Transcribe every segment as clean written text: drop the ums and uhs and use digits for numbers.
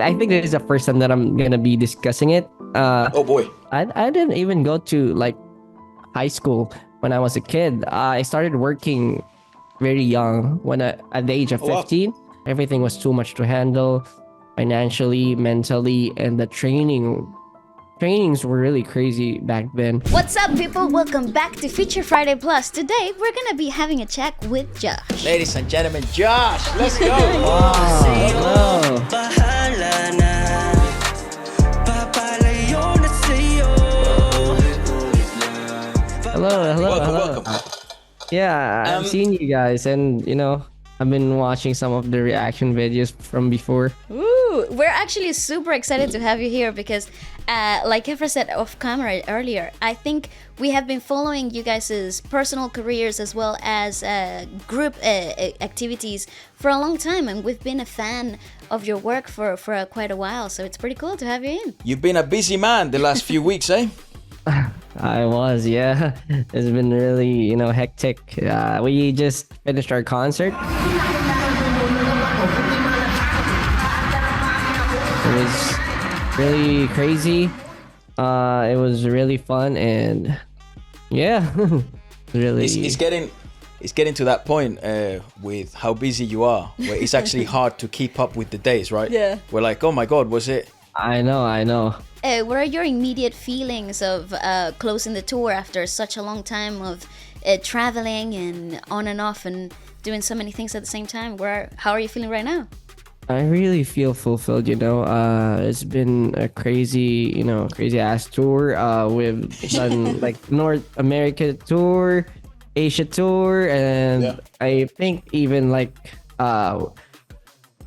I think this is the first time that I'm gonna be discussing it. Oh boy. I didn't even go to like high school when I was a kid. I started working very young at the age of Oh, wow. 15. Everything was too much to handle financially, mentally, and the trainings were really crazy back then. What's up, people? Welcome back to Feature Friday Plus. Today, we're gonna be having a chat with Josh. Ladies and gentlemen, Josh, let's go. Hello. Welcome. Yeah, I've seen you guys, and I've been watching some of the reaction videos from before. Ooh, we're actually super excited to have you here because, like Efra said off camera earlier, I think we have been following you guys' personal careers as well as group activities for a long time, and we've been a fan of your work for quite a while, so it's pretty cool to have you in. You've been a busy man the last few weeks, eh? I was, yeah. It's been really, hectic. We just finished our concert. It was really crazy. It was really fun, and yeah, really. It's getting to that point with how busy you are, where it's actually hard to keep up with the days, right? Yeah. We're like, oh my God, was it? I know. What are your immediate feelings of closing the tour after such a long time of traveling and on and off and doing so many things at the same time? How are you feeling right now? I really feel fulfilled, it's been a crazy ass tour. We've done like North America tour, Asia tour, and Yeah. I think even like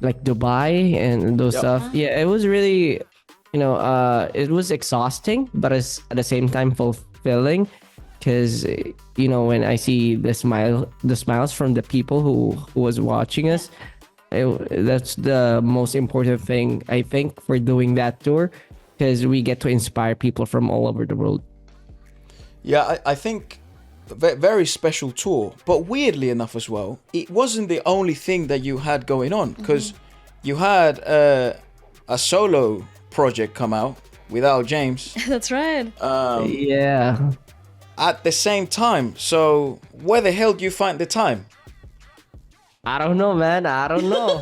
Dubai and those stuff. Yeah, it was really, it was exhausting, but at the same time fulfilling, because when I see the smiles from the people who was watching us, that's the most important thing, I think, for doing that tour, because we get to inspire people from all over the world. Yeah, I think very special tour, but weirdly enough as well, it wasn't the only thing that you had going on, because you had a solo project come out without James That's right. Yeah. at the same time. So where the hell do you find the time? I don't know, man. I don't know.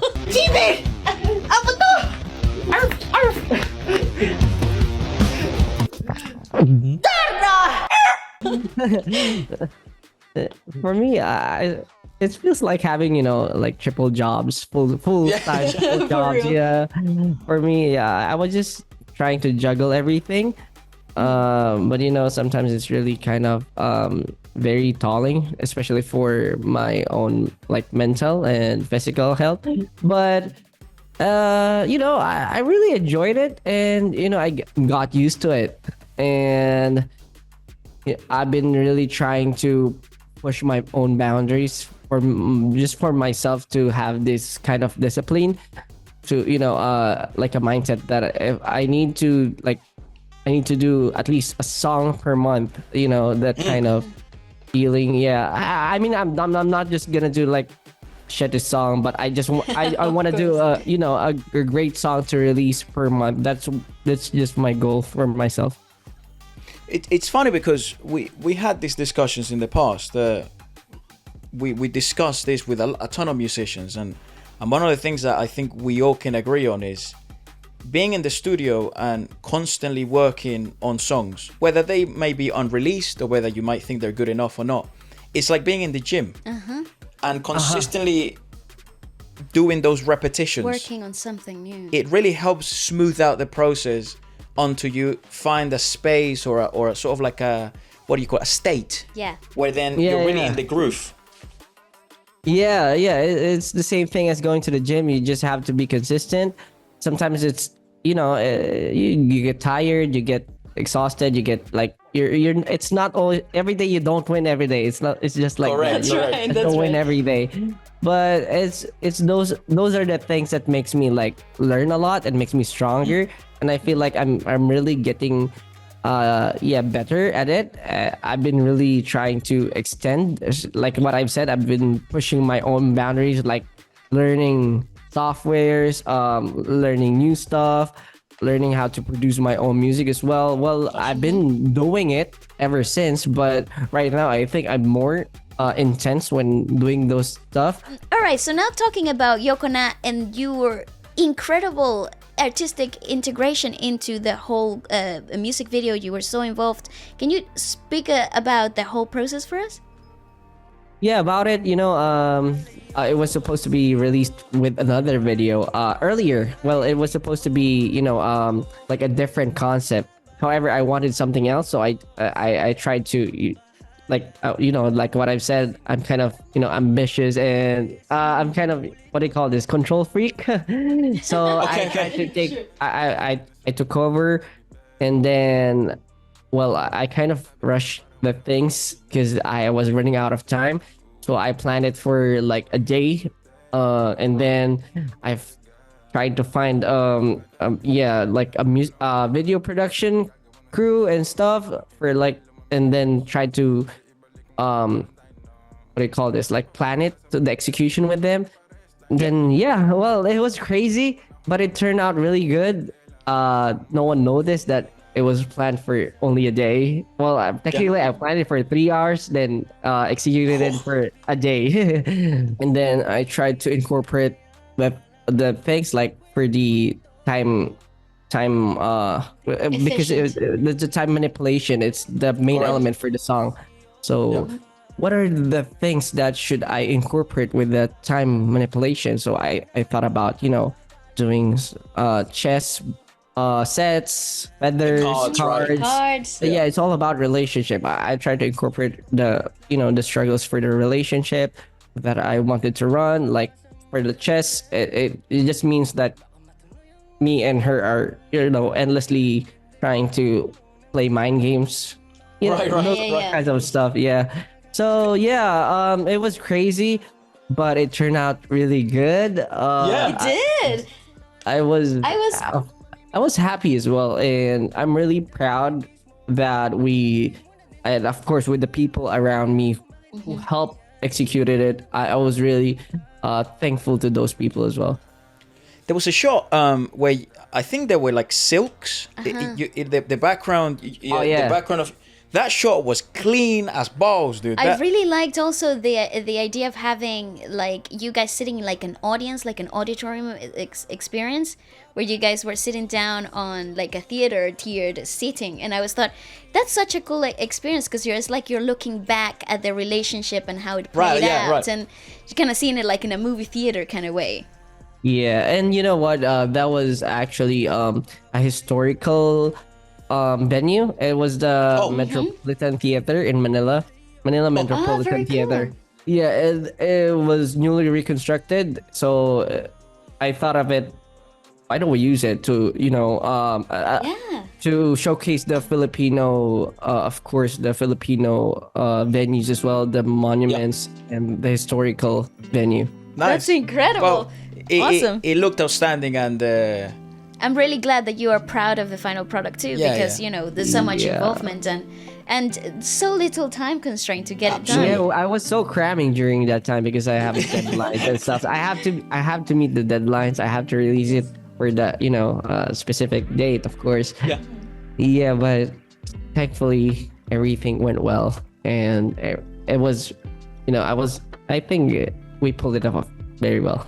For me, it feels like having like triple jobs, full time triple jobs. Yeah. For me, I was just trying to juggle everything. But sometimes it's really kind of very tolling, especially for my own like mental and physical health. But I really enjoyed it, and I got used to it, and I've been really trying to push my own boundaries just for myself to have this kind of discipline, to like a mindset that if I need to do at least a song per month, that kind of feeling. Yeah, I mean, I'm not just gonna do like shit a song, but I want to do a great song to release per month. That's just my goal for myself. It's funny because we had these discussions in the past. We discussed this with a ton of musicians, and one of the things that I think we all can agree on is being in the studio and constantly working on songs, whether they may be unreleased or whether you might think they're good enough or not. It's like being in the gym and consistently doing those repetitions. Working on something new. It really helps smooth out the process until you find a space or a sort of like a, what do you call it, a state. Yeah. Where then you're really in the groove. Yeah, it's the same thing as going to the gym. You just have to be consistent. Sometimes it's you get tired, you get exhausted, you get like you're it's not always every day. You don't win every day. It's just like Correct. that. That's right. You don't win every day, but it's those are the things that makes me like learn a lot and makes me stronger, and I feel like I'm really getting better at it. I've been really trying to extend, like what I've said, I've been pushing my own boundaries, like learning softwares, learning new stuff, learning how to produce my own music as well. Well, I've been doing it ever since, but right now I think I'm more intense when doing those stuff. All right, so now talking about Yokona and your incredible artistic integration into the whole music video, you were so involved. Can you speak about the whole process for us? Yeah, about it, it was supposed to be released with another video earlier. Well, it was supposed to be, like a different concept. However, I wanted something else, so I tried to, like what I've said, I'm kind of, ambitious, and I'm kind of, what do you call this, control freak. So I tried to take, I took over, and then, well, I kind of rushed the things because I was running out of time. So I planned it for like a day, and then I've tried to find like a video production crew and stuff for like, and then tried to what do you call this, like plan it to the execution with them. And then well, it was crazy, but it turned out really good. No one noticed that it was planned for only a day. Well, technically, I planned it for 3 hours, then executed it for a day. And then I tried to incorporate the things like for the time because the time manipulation, it's the main element for the song. So what are the things that should I incorporate with the time manipulation? So I thought about, doing chess, sets, feathers, cards. Yeah, it's all about relationship. I tried to incorporate the struggles for the relationship that I wanted to run. Like for the chess, it just means that me and her are endlessly trying to play mind games, those kinds of stuff. So it was crazy, but it turned out really good. It did. I was happy as well, and I'm really proud that and of course with the people around me who helped executed it. I was really thankful to those people as well. There was a shot where I think there were like silks. The background, the background of that shot was clean as balls, dude. I really liked also the idea of having like you guys sitting like an audience, like an auditorium experience, where you guys were sitting down on like a theater tiered seating, and I was thought that's such a cool experience because it's like you're looking back at the relationship and how it played out, and you're kind of seeing it like in a movie theater kind of way. Yeah, and you know what? That was actually a historical venue. It was the Metropolitan Theater in Manila Metropolitan Theater. Cool. Yeah, it was newly reconstructed, so I thought of it, why don't we use it to to showcase the Filipino of course the Filipino venues as well, the monuments and the historical venue. Nice. That's incredible. Well, awesome. It looked outstanding, and I'm really glad that you are proud of the final product too, because there's so much involvement and so little time constraint to get it done. Yeah, I was so cramming during that time because I have deadlines and stuff. I have to meet the deadlines. I have to release it for the specific date, of course. Yeah, but thankfully everything went well, and it was, I think we pulled it off very well.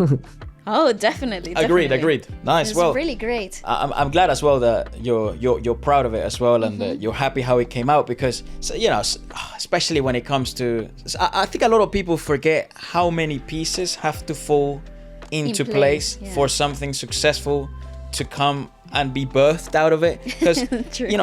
Oh, definitely. Agreed. Nice. It's well, really great. I'm glad as well that you're proud of it as well, and you're happy how it came out, because especially when it comes to, I think a lot of people forget how many pieces have to fall into place for something successful to come and be birthed out of it. Because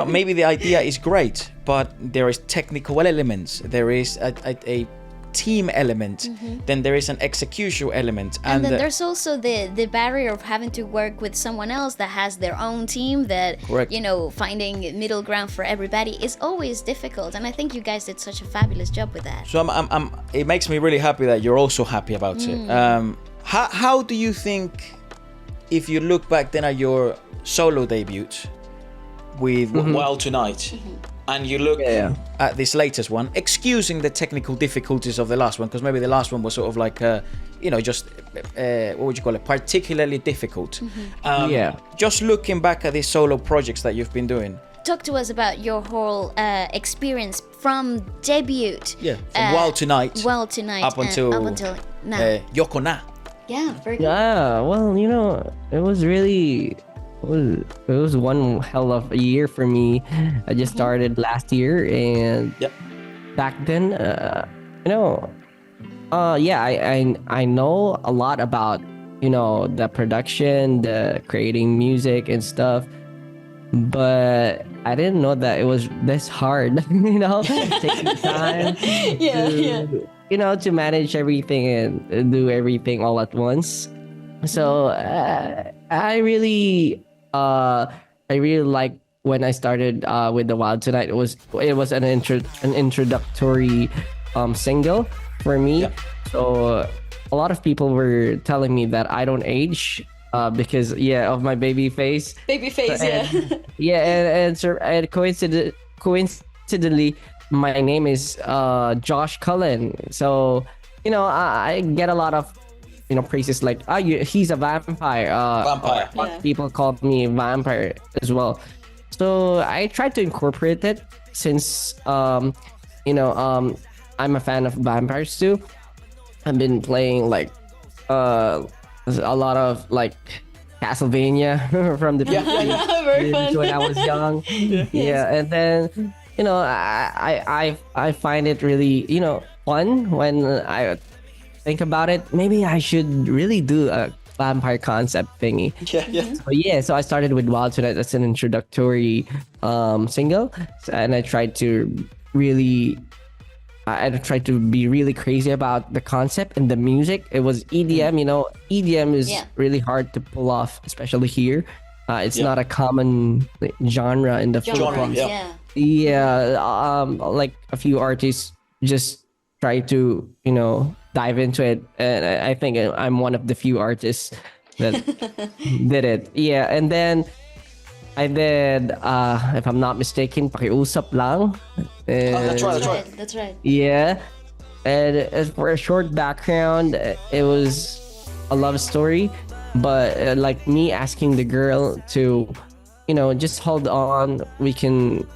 maybe the idea is great, but there is technical elements, there is a team element, then there is an execution element, and then there's also the barrier of having to work with someone else that has their own team, that finding middle ground for everybody is always difficult, and I think you guys did such a fabulous job with that. So it makes me really happy that you're also happy about it. How do you think, if you look back then at your solo debut, with Wild Tonight, and you look at this latest one, excusing the technical difficulties of the last one, because maybe the last one was sort of like, just what would you call it, particularly difficult. Just looking back at these solo projects that you've been doing. Talk to us about your whole experience from debut. From Wild Tonight. Up until now. Yoko Na. Yeah, very good. Yeah, well, it was really it was one hell of a year for me. I just started last year, and back then, I know a lot about the production, the creating music and stuff, but I didn't know that it was this hard. Taking time. To manage everything and do everything all at once. So I really like when I started with the Wild Tonight. It was an introductory single for me. So a lot of people were telling me that I don't age because of my baby face. And coincidentally, my name is Josh Cullen. So I get a lot of praises like he's a vampire. People call me vampire as well. So I tried to incorporate it since I'm a fan of vampires too. I've been playing like a lot of like Castlevania from the when I was young. And then I find it really fun when I think about it. Maybe I should really do a vampire concept thingy. So I started with Wild Tonight. That's an introductory single, and I tried to be really crazy about the concept and the music. It was EDM. EDM is really hard to pull off, especially here. It's not a common genre in the Philippines. Like a few artists just try to dive into it, and I think I'm one of the few artists that did it. And then I did if I'm not mistaken, Pakiusap Lang. That's right. And as for a short background, it was a love story, but like me asking the girl to just hold on, we can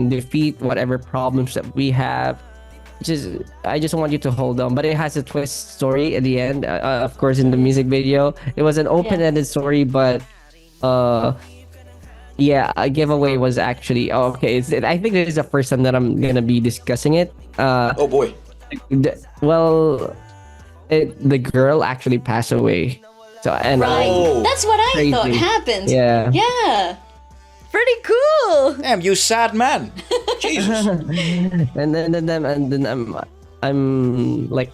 defeat whatever problems that we have. I just want you to hold on, but it has a twist story at the end. Of course, in the music video, it was an open-ended story, but a giveaway was actually okay. I think this is the first time that I'm gonna be discussing it. Oh boy. The girl actually passed away. So that's what I thought happened. Yeah. Pretty cool. Damn, you sad man. Jesus. and then I'm like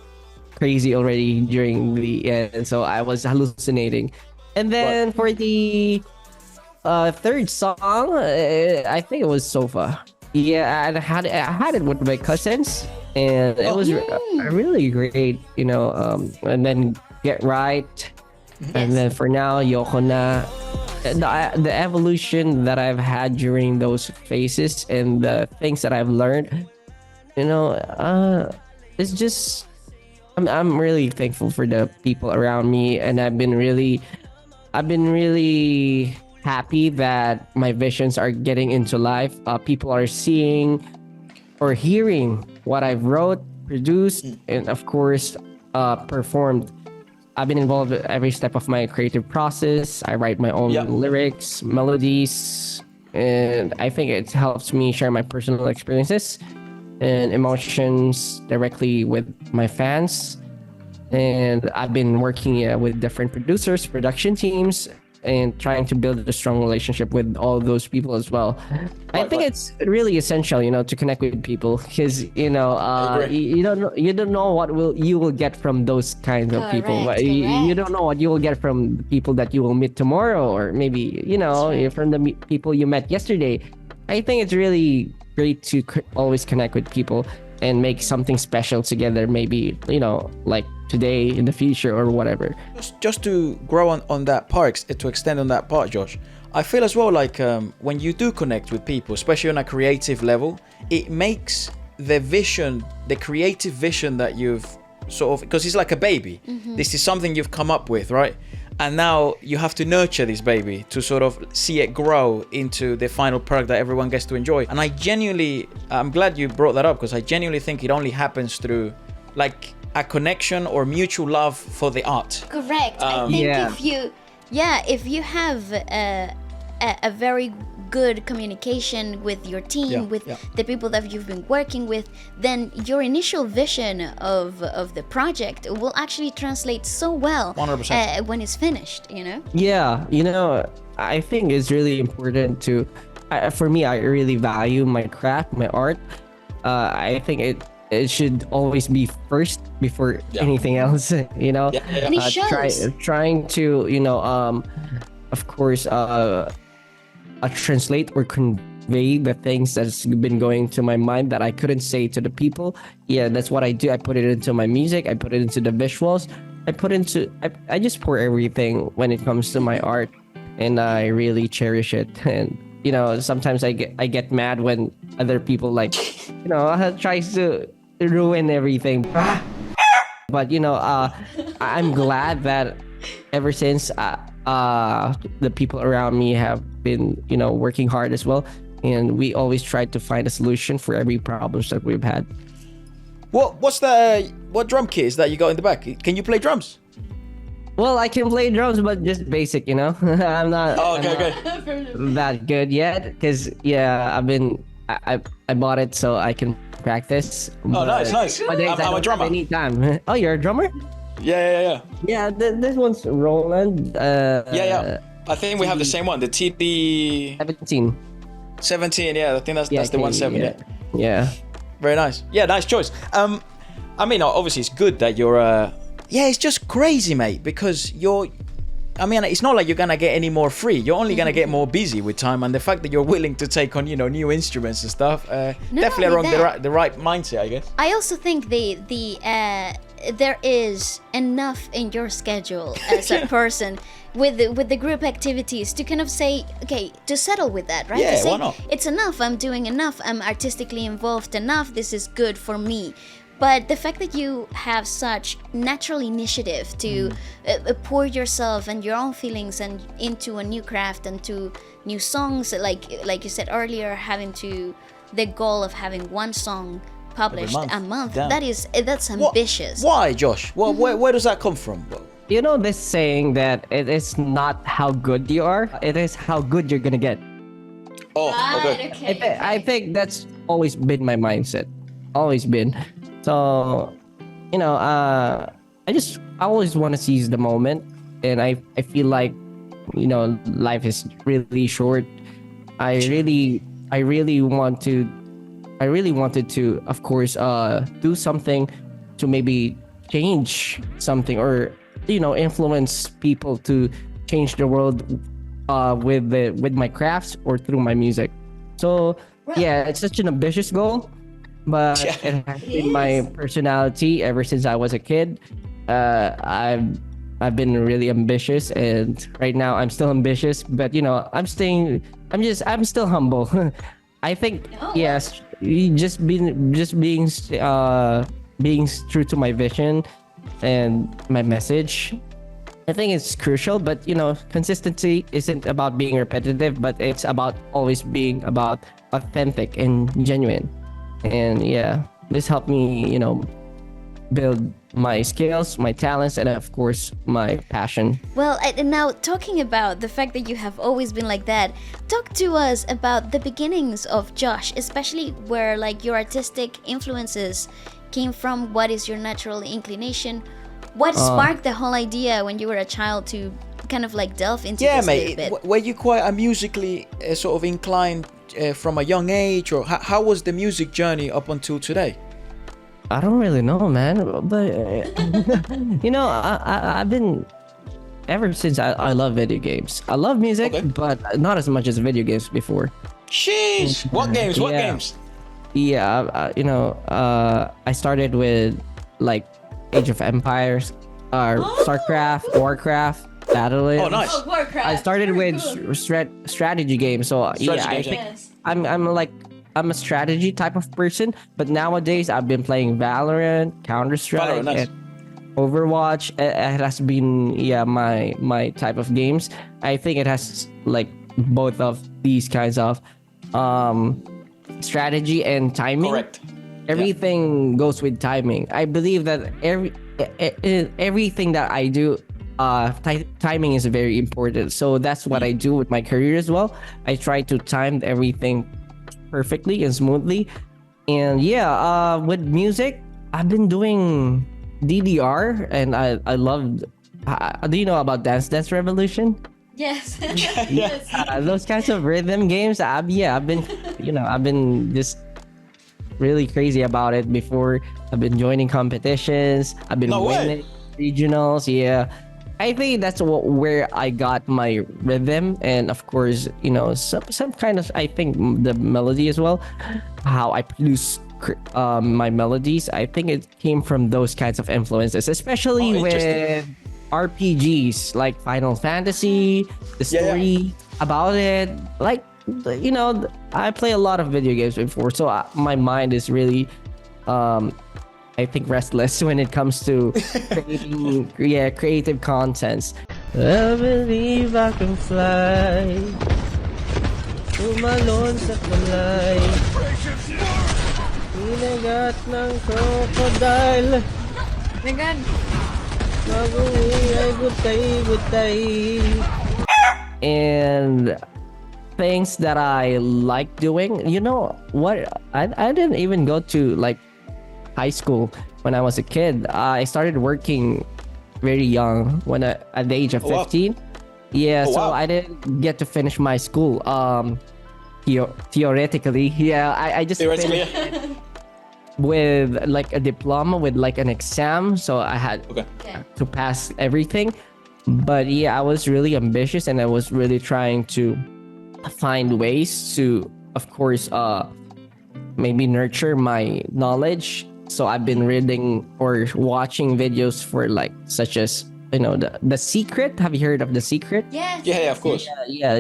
crazy already during the end, so I was hallucinating. And then for the third song, I think it was Sofa. I had it with my cousins, and it was really great, and then Get Right, and then for now Yoko Na. The evolution that I've had during those phases and the things that I've learned, it's just I'm really thankful for the people around me, and I've been really happy that my visions are getting into life. People are seeing or hearing what I've wrote, produced, and of course performed. I've been involved with every step of my creative process. I write my own lyrics, melodies, and I think it helps me share my personal experiences and emotions directly with my fans. And I've been working with different producers, production teams, and trying to build a strong relationship with all those people as well. I think it's really essential, to connect with people, because you don't know what you will get from those kinds of people. You don't know what you will get from the people that you will meet tomorrow, or maybe from the people you met yesterday. I think it's really great to always connect with people and make something special together. Maybe like today, in the future, or whatever. Just to grow on that part, to extend on that part, Josh, I feel as well like when you do connect with people, especially on a creative level, it makes the vision, the creative vision that you've sort of, because it's like a baby. This is something you've come up with, right? And now you have to nurture this baby to sort of see it grow into the final product that everyone gets to enjoy. And I'm glad you brought that up, because I genuinely think it only happens through like a connection or mutual love for the art. Correct. I think if you have a very good communication with your team, with the people that you've been working with, then your initial vision of the project will actually translate so well 100%. When it's finished, you know? Yeah, I think it's really important to, for me, I really value my craft, my art. I think it should always be first before anything else, And it shows. Trying to, of course, translate or convey the things that's been going to my mind that I couldn't say to the people. Yeah, that's what I do. I put it into my music. I put it into the visuals. I just pour everything when it comes to my art, and I really cherish it. And sometimes I get mad when other people tries to ruin everything. But I'm glad that ever since the people around me have been working hard as well, and we always try to find a solution for every problems that we've had. What drum kit is that you got in the back? Can you play drums? Well, I can play drums, but just basic, I'm not okay. that good yet, because I bought it so I can practice. Oh, nice. I'm a drummer. Anytime. Oh, you're a drummer? Yeah. Yeah, this one's Roland. I think we have the same one, the TD 17. Yeah, I think that's the 17. Yeah. Very nice. Yeah, nice choice. I mean, obviously it's good that you're. It's just crazy, mate, because it's not like you're gonna get any more free. You're only gonna get more busy with time, and the fact that you're willing to take on, new instruments and stuff, definitely around the right mindset, I guess. I also think there is enough in your schedule as a person with the group activities to kind of say, okay, to settle with that, right? Yeah, to say, why not? It's enough. I'm doing enough. I'm artistically involved enough. This is good for me. But the fact that you have such natural initiative to pour yourself and your own feelings and into a new craft and to new songs, like you said earlier, the goal of having one song published a month. Damn. That's ambitious. Why, Josh? Where does that come from? This saying that it is not how good you are, it is how good you're gonna get. Oh, right, okay. I think that's always been my mindset. Always been. So, I always want to seize the moment, and I feel like, life is really short. I really wanted to, of course, do something to maybe change something, or influence people to change the world with my crafts or through my music. So yeah, it's such an ambitious goal, but it has been my personality ever since I was a kid. I've been really ambitious, and right now I'm still ambitious, but I'm still humble. I think yes, being true to my vision and my message, I think it's crucial. But consistency isn't about being repetitive, but it's about always being about authentic and genuine. And this helped me build my skills, my talents, and of course my passion. Well, now talking about the fact that you have always been like that, talk to us about the beginnings of Josh, especially where your artistic influences came from. What is your natural inclination? What sparked the whole idea when you were a child to kind of delve into this a little bit? Were you quite a musically sort of inclined from a young age, or how was the music journey up until today? I don't really know, man, but I've been ever since I love video games. I love music, but not as much as video games before. Sheesh! What games? What games? Yeah, I started with Age of Empires, StarCraft, Warcraft, Battlefield. Oh, nice. Oh, Warcraft. I started with strategy games, so yeah, I games, think Yes. I'm a strategy type of person. But nowadays, I've been playing Valorant, Counter Strike, Valorant, nice. and Overwatch. It has been my type of games. I think it has like both of these kinds of strategy and timing. Correct. Everything goes with timing. I believe that everything that I do, timing is very important. So that's what I do with my career as well. I try to time everything perfectly and smoothly. And yeah, with music, I've been doing DDR, and I loved. Do you know about Dance Revolution? Yes. Yes. Those kinds of rhythm games. I've been, I've been just really crazy about it before. I've been joining competitions. I've been No way. winning regionals. Yeah, I think that's where I got my rhythm, and of course, some kind of, I think, the melody as well. How I produce my melodies. I think it came from those kinds of influences, especially Oh, with RPGs like Final Fantasy. The story about it, like, I play a lot of video games before, so my mind is really I think restless when it comes to creating creative contents. I believe I can fly, tumalon sa tulay, inagat ng crocodile, My God. mag-uwi ay gutay. And things that I like doing, what, I didn't even go to like high school when I was a kid. I started working very young, at the age of 15. Yeah, Oh, so wow. I didn't get to finish my school. Theoretically, yeah, I just Theoretically, finished with like a diploma with like an exam, so I had Okay. to pass everything. But yeah, I was really ambitious, and I was really trying to find ways to, of course, maybe nurture my knowledge. So I've been reading or watching videos for like, such as, the Secret. Have you heard of The Secret? Yes. Yeah, of course. Yeah,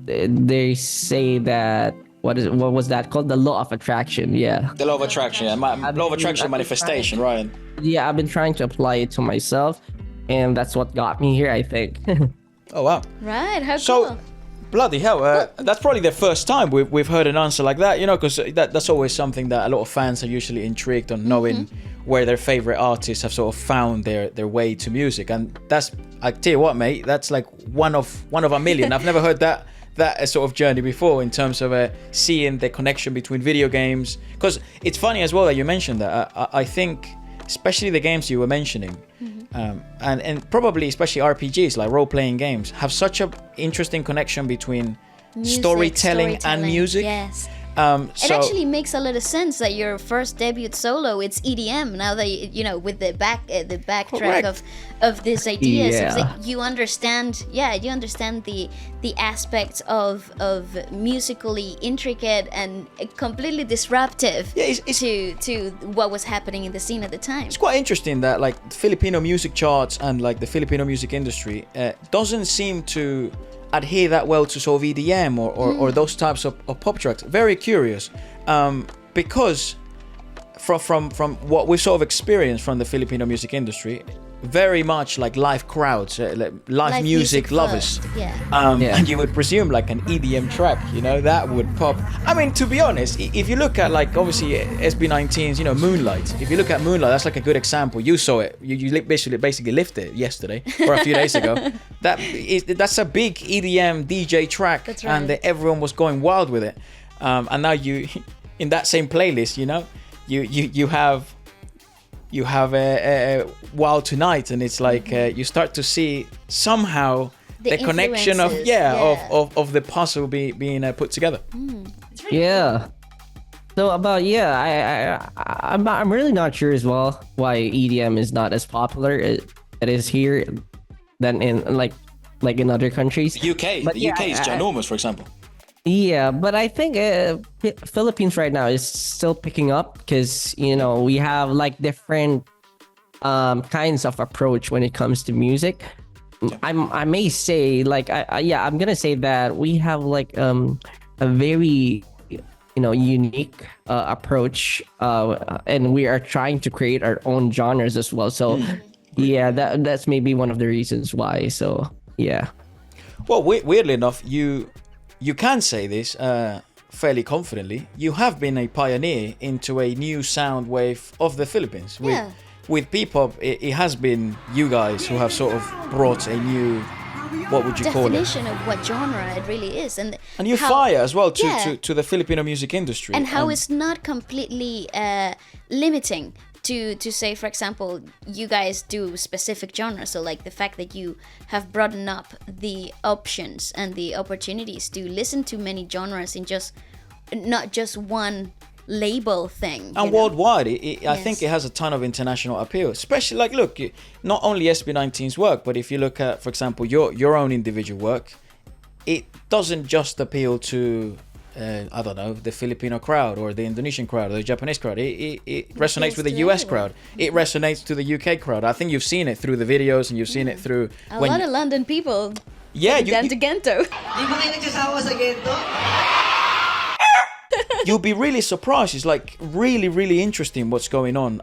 they say that, what was that called? The law of attraction. Yeah. The law of attraction, law of attraction manifestation, right? Yeah, I've been trying to apply it to myself, and that's what got me here, I think. Oh wow. Right. How So, cool. bloody hell, that's probably the first time we've heard an answer like that, because that's always something that a lot of fans are usually intrigued on, knowing where their favorite artists have sort of found their way to music. And that's, I tell you what, mate, that's like one of a million. I've never heard that sort of journey before, in terms of seeing the connection between video games. Because it's funny as well that you mentioned that. I think, especially the games you were mentioning, and probably especially RPGs, like role-playing games, have such an interesting connection between storytelling and music. Yes. It So actually makes a lot of sense that your first debut solo, it's EDM. Now that with the backtrack Correct. of these ideas, it's Yeah. like you understand the aspects of musically intricate and completely disruptive Yeah, it's- to what was happening in the scene at the time. it's quite interesting that like Filipino music charts and like the Filipino music industry doesn't seem to adhere that well to sort of EDM or those types of pop tracks. Very curious, because from what we've sort of experienced from the Filipino music industry, very much like live crowds, live music lovers. first, yeah. Yeah. And you would presume like an EDM track, that would pop. I mean, to be honest, if you look at like obviously SB19's, Moonlight. If you look at Moonlight, that's like a good example. You saw it. You basically lifted it yesterday or a few days ago. That's a big EDM DJ track, That's right. and everyone was going wild with it. And now you, in that same playlist, you have a Wild Tonight, and it's like you start to see somehow The the connection of influences, of the puzzle being put together. Yeah. So I'm really not sure as well why EDM is not as popular it is here than in like in other countries. UK, But the yeah, UK is I- ginormous, for example. Yeah, but I think Philippines right now is still picking up because we have like different kinds of approach when it comes to music. I may say like I'm gonna say that we have like a very unique approach, and we are trying to create our own genres as well. So yeah, that's maybe one of the reasons why. So yeah. Well, weirdly enough, you can say this fairly confidently. You have been a pioneer into a new sound wave of the Philippines. With PPOP, it has been you guys who have sort of brought a new, what would you call it? Definition of what genre it really is, and new fire as well to the Filipino music industry, and how it's not completely limiting. To say, for example, you guys do specific genres, so like the fact that you have broadened up the options and the opportunities to listen to many genres in not just one label thing. And worldwide, I think it has a ton of international appeal, especially like, look, not only SB19's work, but if you look at, for example, your own individual work, it doesn't just appeal to I don't know, the Filipino crowd or the Indonesian crowd or the Japanese crowd. It resonates with the US crowd. It resonates to the UK crowd. I think you've seen it through the videos and you've seen it through a lot of London people. Yeah, down to Gento. You'll be really surprised. It's like really, really interesting what's going on.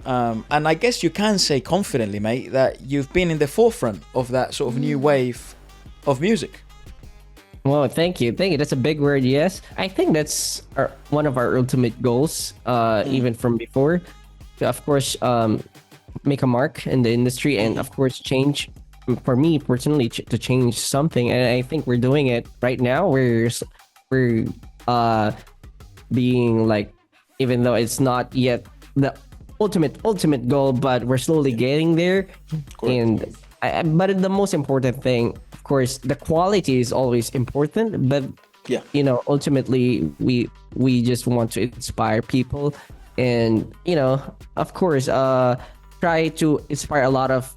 And I guess you can say confidently, mate, that you've been in the forefront of that sort of new wave of music. Well, thank you. That's a big word. Yes, I think that's one of our ultimate goals, even from before. Of course, make a mark in the industry, and of course, change. For me personally, to change something, and I think we're doing it right now. We're being like, even though it's not yet the ultimate goal, but we're slowly getting there. And but the most important thing, of course, the quality is always important, but ultimately we just want to inspire people, and of course try to inspire a lot of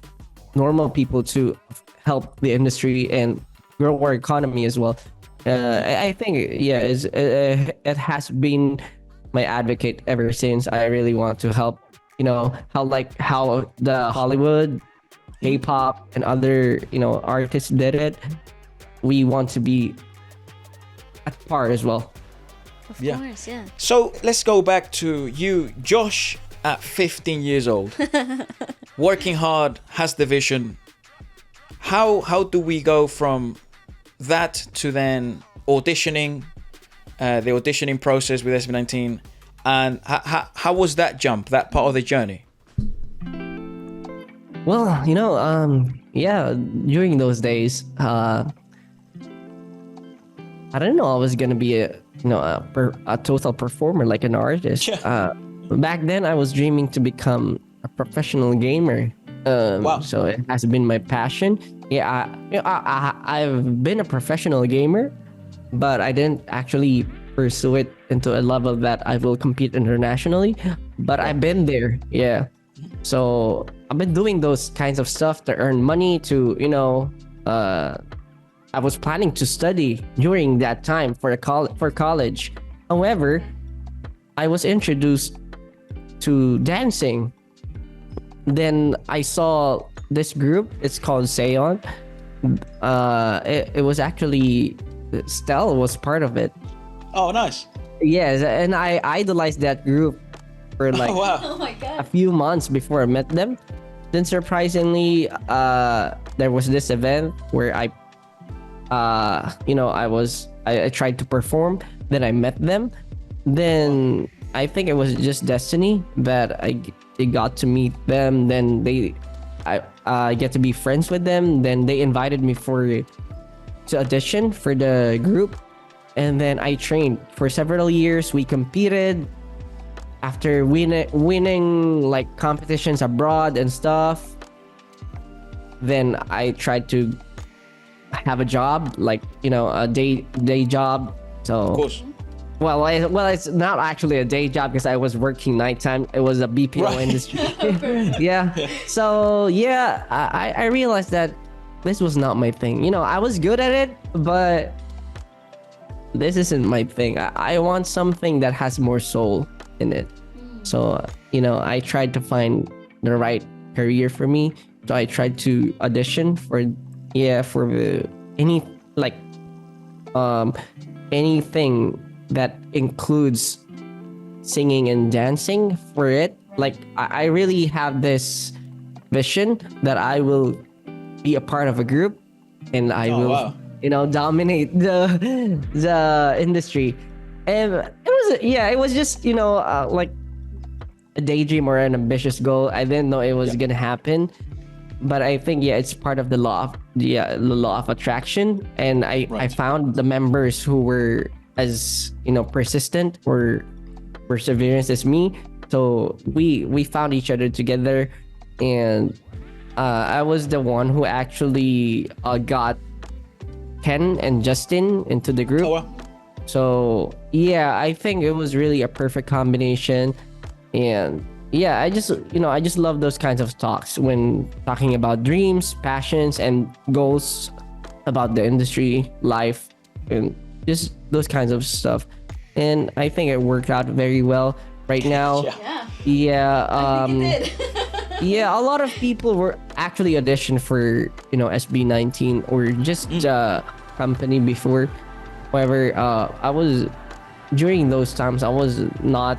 normal people to help the industry and grow our economy as well. I think it has been my advocate ever since. I really want to help, how the Hollywood, K-pop, and other artists did it. We want to be at par as well. Of course, yeah. So let's go back to you, Josh, at 15 years old, working hard, has the vision. How do we go from that to then auditioning, the auditioning process with SB19, and how was that jump, that part of the journey? Well, during those days, I didn't know I was gonna be a total performer, like an artist. Back then, I was dreaming to become a professional gamer. Wow. So it has been my passion. I've been a professional gamer, but I didn't actually pursue it into a level that I will compete internationally. But I've been there, yeah. So I've been doing those kinds of stuff to earn money to, I was planning to study during that time for college. However, I was introduced to dancing. Then I saw this group. It's called Seon. It was actually Stell was part of it. Oh, nice. Yes, and I idolized that group for like a few months before I met them. Then surprisingly, there was this event where I tried to perform. Then I met them. Then I think it was just destiny that I got to meet them. Then I get to be friends with them. Then they invited me to audition for the group, and then I trained for several years. We competed. After winning like competitions abroad and stuff, then I tried to have a job, like a day job. So of course. Well, it's not actually a day job because I was working nighttime. It was a BPO industry. Yeah. So yeah, I realized that this was not my thing. I was good at it, but this isn't my thing. I want something that has more soul in it. So, I tried to find the right career for me. So I tried to audition for any like anything that includes singing and dancing for it. Like I really have this vision that I will be a part of a group and I will wow. dominate the industry. And it was just like a daydream or an ambitious goal. I didn't know it was gonna happen, but I think it's part of the law of attraction. And I found the members who were as persistent or perseverance as me. So we found each other together, and I was the one who actually got Ken and Justin into the group. Oh, wow. So I think it was really a perfect combination. And I just love those kinds of talks when talking about dreams, passions, and goals about the industry, life, and just those kinds of stuff. And I think it worked out very well right now. I think it did. A lot of people were actually auditioned for SB19 or just company before. However, I was during those times I was not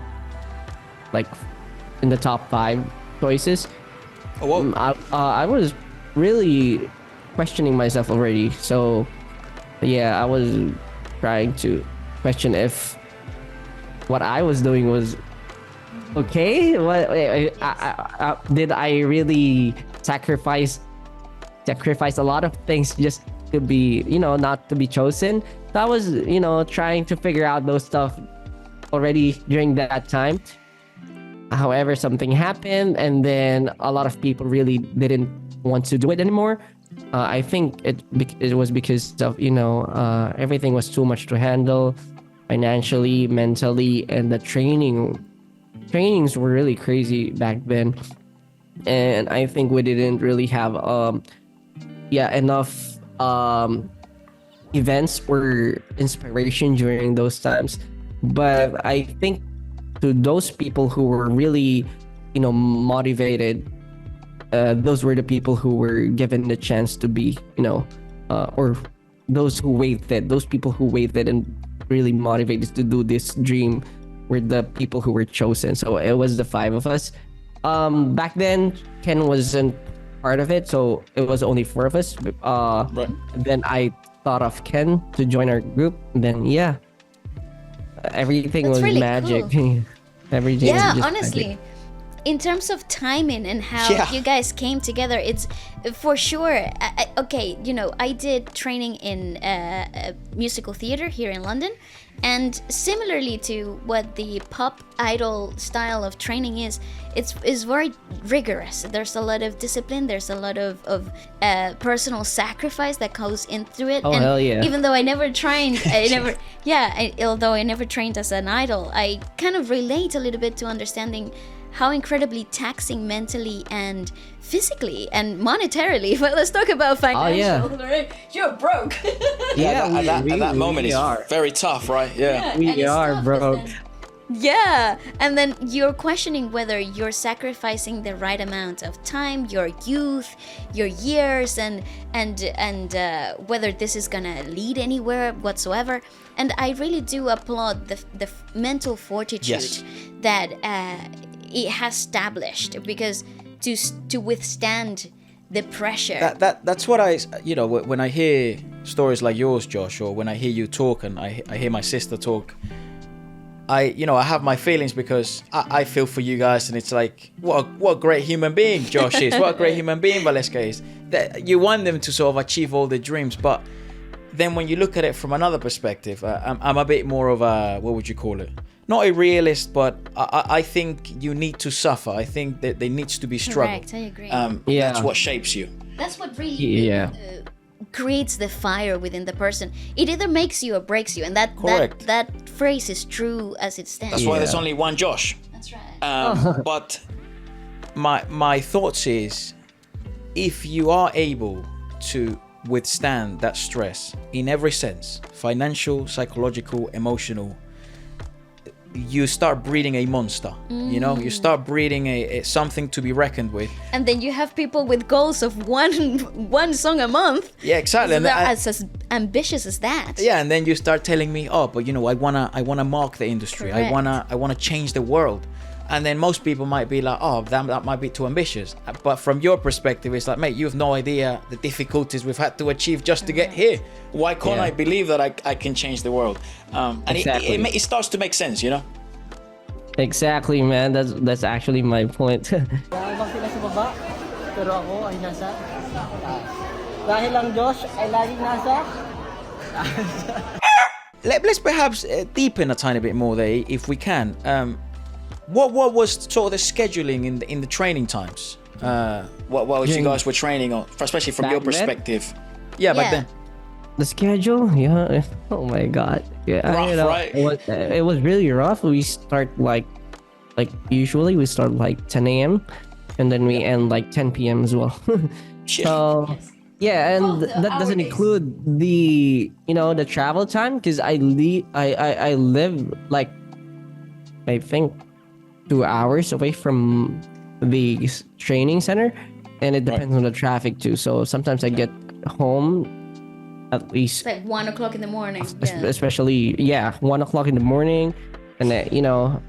like in the top 5 choices. Oh, whoa. I was really questioning myself already. So I was trying to question if what I was doing was okay. What did I really sacrifice a lot of things just to be not to be chosen? So I was trying to figure out those stuff already during that time. However, something happened, and then a lot of people really didn't want to do it anymore. I think it was because of everything was too much to handle financially, mentally, and the trainings were really crazy back then. And I think we didn't really have enough events or inspiration during those times. But I think to those people who were really motivated, those were the people who were given the chance to be or those people who waited and really motivated to do this dream were the people who were chosen. So it was the 5 of us. Back then Ken wasn't part of it, so it was only 4 of us. Right. Then I thought of Ken to join our group, and then everything That's was really magic. cool. Everything was just honestly magic. In terms of timing and how you guys came together, it's for sure. I did training in musical theater here in London, and similarly to what the pop idol style of training is, it's very rigorous. There's a lot of discipline. There's a lot of personal sacrifice that goes into it. Oh, and hell yeah. even though I never trained, although I never trained as an idol, I kind of relate a little bit to understanding how incredibly taxing mentally and physically and monetarily. But let's talk about financial. Right? You're broke. At that moment, it's very tough, right? We are broke. Yeah, and then you're questioning whether you're sacrificing the right amount of time, your youth, your years, and whether this is gonna lead anywhere whatsoever. And I really do applaud the mental fortitude that it has established, because to withstand the pressure. That's what I when I hear stories like yours, Josh, or when I hear you talk and I hear my sister talk, I have my feelings, because I feel for you guys, and it's like what a great human being Josh is, what a great human being Waleska is, that you want them to sort of achieve all their dreams. But then when you look at it from another perspective, I'm a bit more of a, what would you call it, not a realist, but I think you need to suffer. I think that there needs to be struggle. Correct, I agree. That's what shapes you. That's what really creates the fire within the person. It either makes you or breaks you, and that phrase is true as it stands. That's why there's only one Josh. That's right. But my thoughts is, if you are able to withstand that stress in every sense, financial, psychological, emotional, you start breeding a monster. You know, you start breeding a something to be reckoned with. And then you have people with goals of one song a month. Yeah, exactly. So And they're as ambitious as that. yeah, and then you start telling me, oh, but you know, I wanna mark the industry. Correct. I wanna change the world. And then most people might be like, oh, that might be too ambitious. But from your perspective, it's like, mate, you have no idea the difficulties we've had to achieve just to get here. Why can't I believe that I can change the world? And Exactly. it starts to make sense, you know? Exactly, man. That's actually my point. Ibang sila sa baba, pero ako ay nasa taas. Dahil lang Josh ay laging nasa Let's perhaps deepen a tiny bit more there, if we can. What was sort of the scheduling in the training times? What was you guys were training on, especially from your Back then? perspective? Yeah, back then. The schedule, yeah. Oh my god, yeah. Rough, right? It was really rough. We start like usually we start like 10 a.m. and then we end like 10 p.m. as well. Shit. So yeah, and that doesn't include the the travel time because I live like I think 2 hours away from the training center, and it depends on the traffic too. So sometimes I get home at least It's like 1 o'clock in the morning. especially 1 o'clock in the morning, and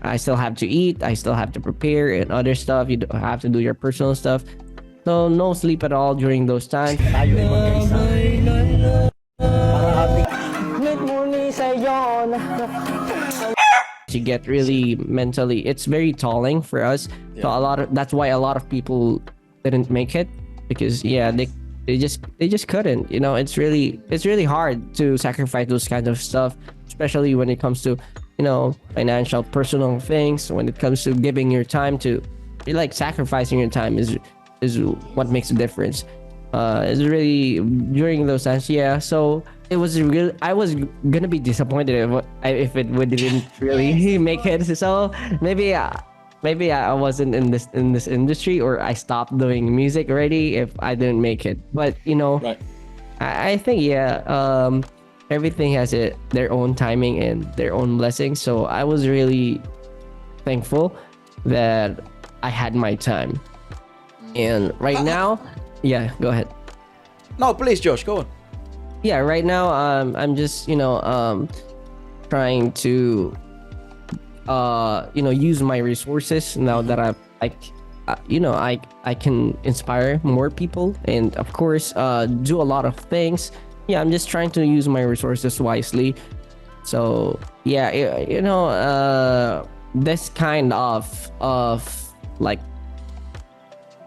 I still have to eat, I still have to prepare and other stuff. You have to do your personal stuff, so no sleep at all during those times. tayo ay magkaisa. Para happy. Good morning sa iyo. You get really mentally, it's very tolling for us. So that's why a lot of people didn't make it, because they just couldn't. It's really hard to sacrifice those kinds of stuff, especially when it comes to financial, personal things. When it comes to giving your time to, like, sacrificing your time is what makes a difference. It's really during those times. So it was real. I was gonna be disappointed if it didn't really make it. So maybe I wasn't in this industry, or I stopped doing music already if I didn't make it. But Right. I think everything has their own timing and their own blessings. So I was really thankful that I had my time. And right now, go ahead. No, please, Josh, go on. Yeah, right now I'm just trying to use my resources now that I can inspire more people, and of course do a lot of things. I'm just trying to use my resources wisely. So this kind of like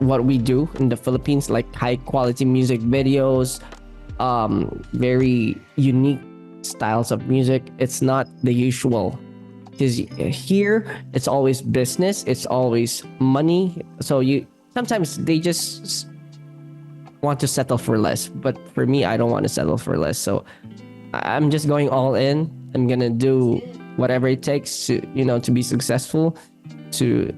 what we do in the Philippines, like high quality music videos, very unique styles of music. It's not the usual, because here it's always business, it's always money. So sometimes they just want to settle for less, but for me, I don't want to settle for less. So I'm just going all in. I'm gonna do whatever it takes to be successful, to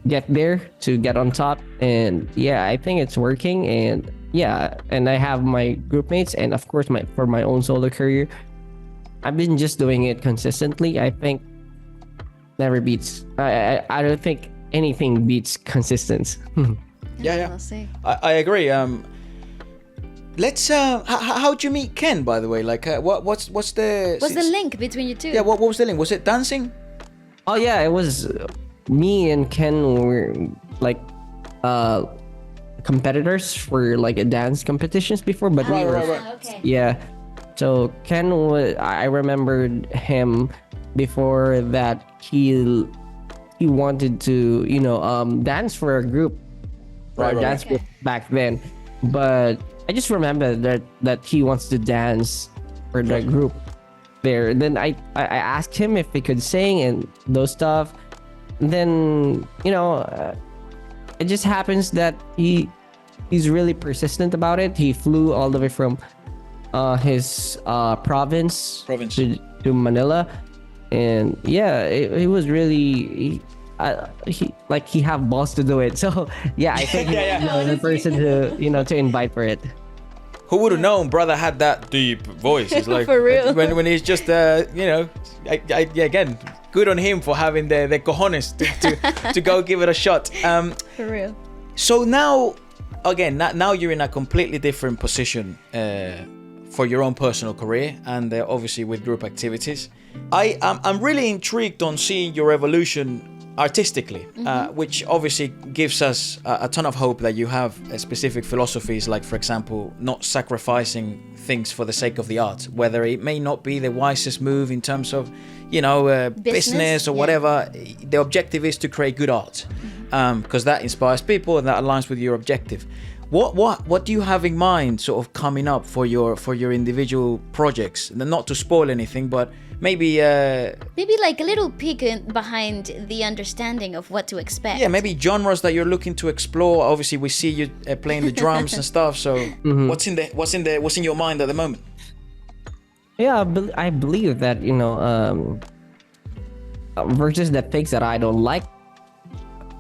get there, to get on top. And I think it's working. And and I have my group mates, and of course for my own solo career, I've been just doing it consistently. I think never beats. I don't think anything beats consistency. Yeah. I'll see. I agree. Let's. How'd you meet Ken, by the way? Like, what's the link between you two? Yeah, what was the link? Was it dancing? Oh yeah, it was me and Ken were like competitors for like a dance competitions before, but we were Okay. yeah. So Ken was, I remembered him before that he wanted to dance for a group or dance group back then, but I just remember that he wants to dance for the group there. Then I asked him if he could sing and those stuff. And then it just happens that he's really persistent about it. He flew all the way from his province to Manila, and it was really he have balls to do it. So I think he's the person to invite for it. Who would have known brother had that deep voice? It's like For real. when he's just again, good on him for having the cojones to go give it a shot. For real. So now, again, now you're in a completely different position for your own personal career, and obviously with group activities. I'm really intrigued on seeing your evolution artistically, which obviously gives us a ton of hope that you have specific philosophies, like, for example, not sacrificing things for the sake of the art, whether it may not be the wisest move in terms of, business or whatever. The objective is to create good art, because that inspires people and that aligns with your objective. What do you have in mind, sort of coming up for your individual projects? Not to spoil anything, but maybe like a little peek behind the understanding of what to expect. Yeah, maybe genres that you're looking to explore. Obviously, we see you playing the drums and stuff. So, what's in your mind at the moment? Yeah, I believe that versus the things that I don't like.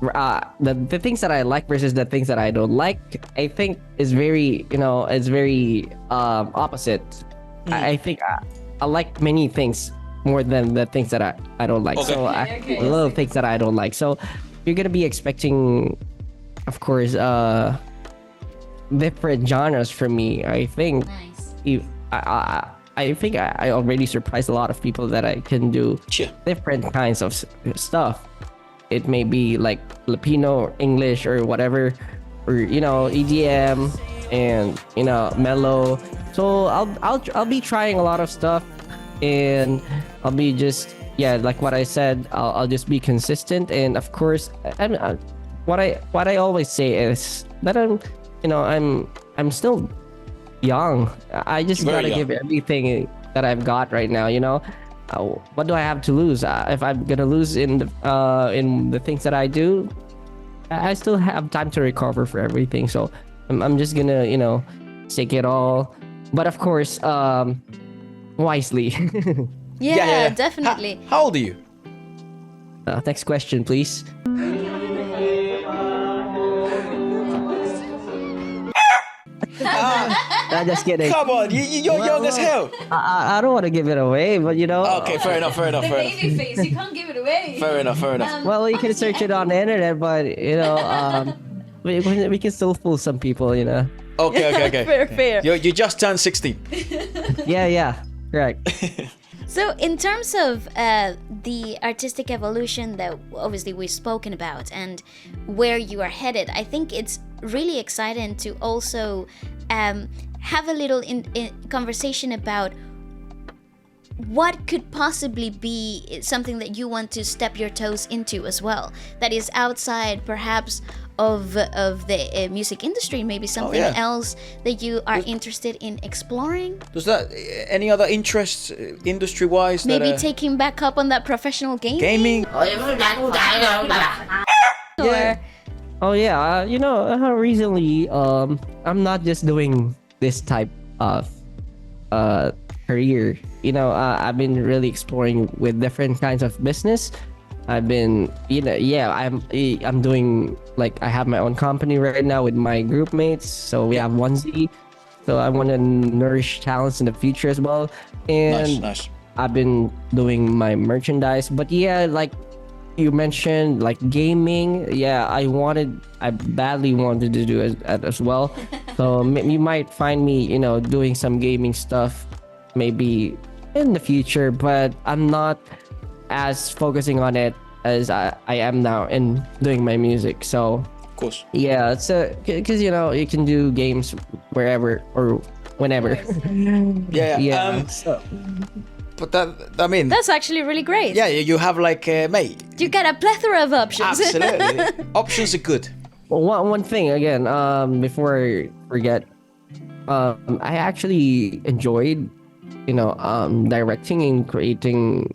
The things that I like versus the things that I don't like, I think is very, it's very opposite. I think I like many things more than the things that I don't like. Okay. So I love things that I don't like. So you're gonna be expecting, of course, different genres from me. I think. Nice. I think I already surprised a lot of people that I can do different kinds of stuff. It may be like Filipino, English, or whatever, or EDM and mellow. So I'll be trying a lot of stuff, and I'll be just like what I said. I'll just be consistent, and of course, what I always say is that I'm still young. I just gotta give everything that I've got right now. What do I have to lose? If I'm gonna lose in the things that I do, I still have time to recover for everything. So I'm just gonna take it all, but of course wisely. Yeah, definitely. How old are you? Next question, please. I'm just kidding. Come on, you're young as hell. I don't want to give it away, but Okay, fair enough. Baby face, you can't give it away. Fair enough. Well, you can search it on the internet, but we can still fool some people, Okay. Fair. You just turned 16. Yeah, correct. So in terms of the artistic evolution that obviously we've spoken about and where you are headed, I think it's really exciting to also have a little conversation about what could possibly be something that you want to step your toes into as well, that is outside perhaps of the music industry, maybe something else that you are interested in exploring. Does that any other interests industry wise? Maybe taking back up on that professional gaming. Recently, I'm not just doing this type of career. I've been really exploring with different kinds of business. I've been, I'm doing, like, I have my own company right now with my group mates. So we have 1Z. So I want to nourish talents in the future as well. And nice. I've been doing my merchandise. But like you mentioned, like gaming. Yeah, I badly wanted to do it as well. So you might find me, doing some gaming stuff maybe in the future. But I'm not as focusing on it as I am now in doing my music. So of course, yeah, it's because you can do games wherever or whenever. yeah. But that's actually really great. Yeah, you have like mate, you got a plethora of options. Absolutely. Options are good. Well, one thing again, before I forget, I actually enjoyed directing and creating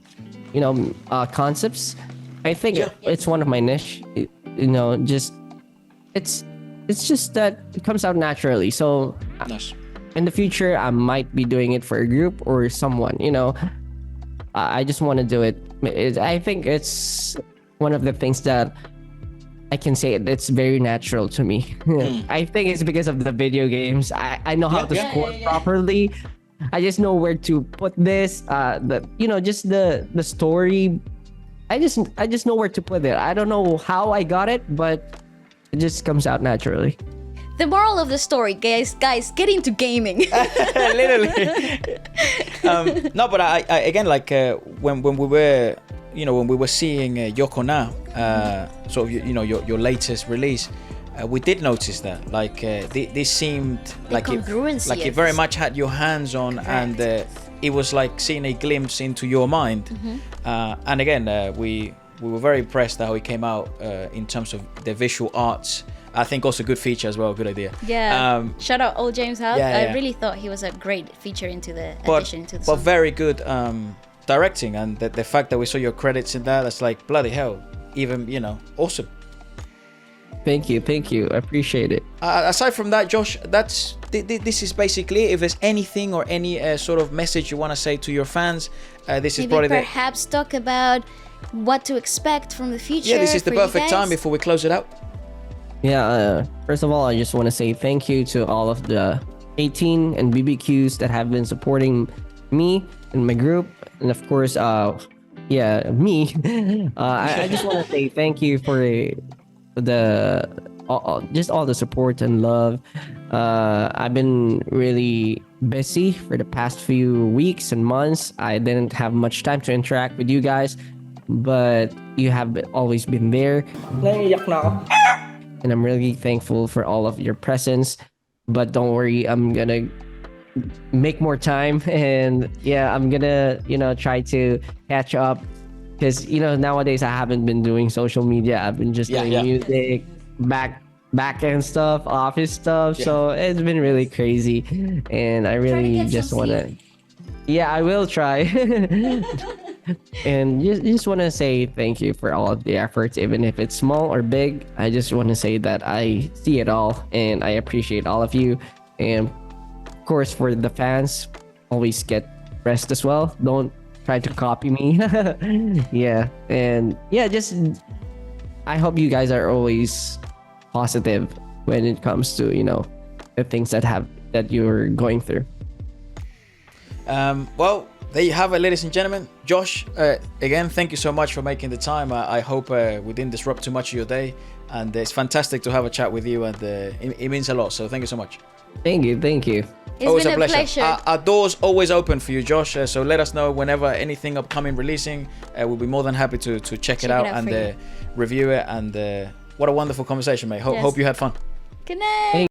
concepts. I think it's one of my niche. Just it's just that it comes out naturally. So nice. In the future, I might be doing it for a group or someone. I just want to do it. I think it's one of the things that I can say it. It's very natural to me. I think it's because of the video games. I know how to score properly. I just know where to put this. Just the story. I just know where to put it. I don't know how I got it, but it just comes out naturally. The moral of the story, guys, get into gaming. Literally. No, but I again, like when we were, when we were seeing Yoko Na, sort of, your latest release, we did notice that, like, this seemed like it very much had your hands on. Correct. And it was like seeing a glimpse into your mind. And again, we were very impressed how it came out in terms of the visual arts. I think also good feature as well. Good idea. Yeah. Shout out old James House. Yeah. I really thought he was a great feature into the addition to the but song. very good directing, and the fact that we saw your credits in that, that's like bloody hell. Even awesome. Thank you. I appreciate it. Aside from that, Josh, this is basically it. If there's anything or any sort of message you want to say to your fans, this is Maybe probably perhaps talk about what to expect from the future. this is the for you perfect time guys. before we close it out. Yeah, first of all, I just want to say thank you to all of the 18 and BBQs that have been supporting me and my group, and of course, me. I just want to say thank you for just all the support and love. I've been really busy for the past few weeks and months. I didn't have much time to interact with you guys, but you have always been there. Naiiyak na ako. And I'm really thankful for all of your presence. But don't worry, I'm gonna make more time, and I'm gonna try to catch up, because nowadays I haven't been doing social media. I've been just doing music, back end stuff, office stuff. So it's been really crazy, and I really just wanna. Yeah, I will try. And just want to say thank you for all of the efforts, even if it's small or big. I just want to say that I see it all, and I appreciate all of you. And of course, for the fans, always get rest as well. Don't try to copy me. Just I hope you guys are always positive when it comes to the things that you're going through. Well, there you have it, ladies and gentlemen. Josh, again, thank you so much for making the time. I hope we didn't disrupt too much of your day, and it's fantastic to have a chat with you, and it means a lot. So thank you so much. Thank you. It's Always been a a pleasure. Our doors always open for you, Josh. So let us know whenever anything upcoming releasing. We'll be more than happy to check it out and review it. And what a wonderful conversation, mate. Hope you had fun. Good night.